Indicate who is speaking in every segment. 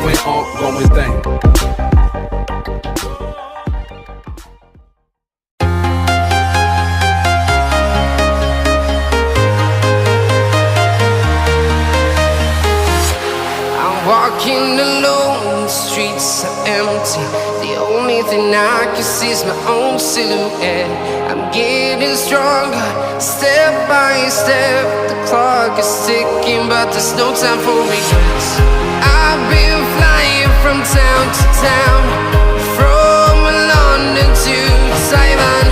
Speaker 1: going on, going thing.
Speaker 2: Walking alone, the streets are empty. The only thing I can see is my own silhouette. I'm getting stronger, step by step. The clock is ticking, but there's no time for regrets. I've been flying from town to town, from London to Taiwan.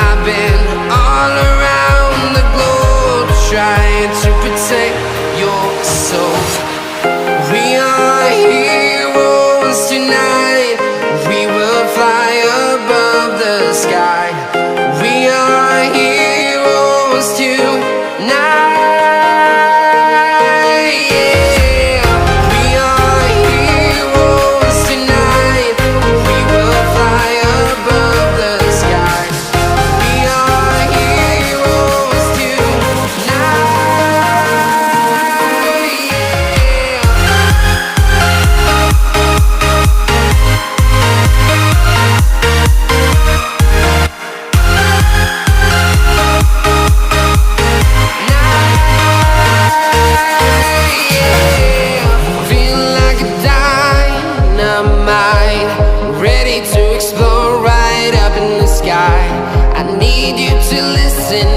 Speaker 2: I've been all around the globe, trying to protect your soul. We are heroes tonight. We will fly above the sky. We are heroes tonight. Yeah. We are heroes tonight. We will fly above the sky. We are heroes tonight.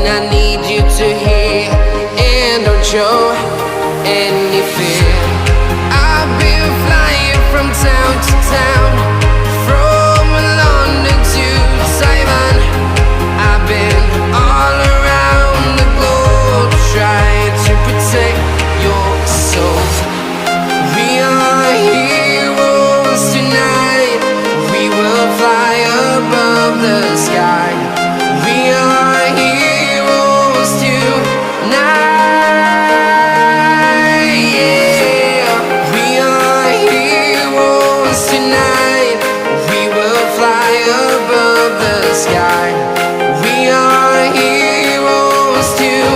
Speaker 2: I need you to hear, and don't show any fear. I've been flying from town to town, from London to Taiwan. I've been all around the globe, trying to protect your soul. We are heroes tonight. We will fly above the sky. We are heroes tonight. Yeah. We are heroes tonight. We will fly above the sky. We are heroes tonight.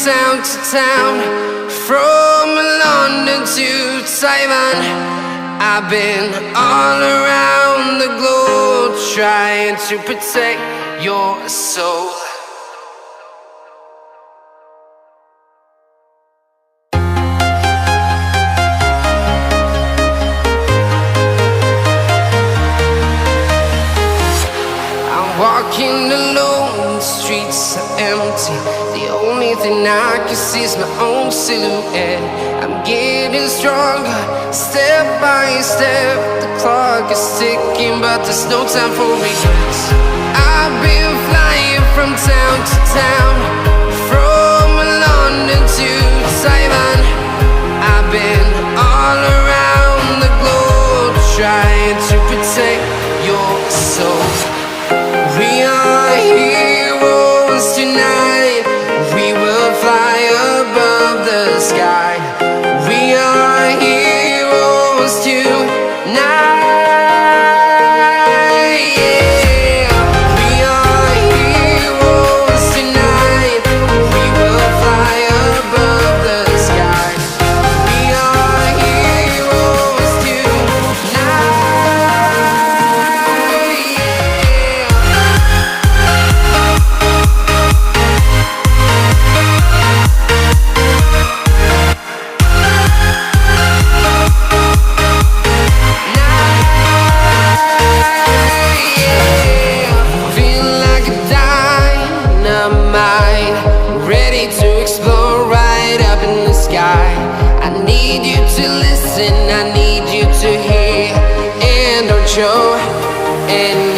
Speaker 2: Town to town, from London to Taiwan. I've been all around the globe, trying to protect your soul. I'm walking alone, the streets are empty. The only thing I can see is my own silhouette. I'm getting stronger, step by step. The clock is ticking, but there's no time for regrets. I've been flying from town to town, from London to Taiwan. I've been all around the globe, trying to protect your soul. We are heroes tonight. We will fly above the sky. We are heroes tonight. Yeah. We are heroes tonight. need you to listen, I need you to hear, and don't show any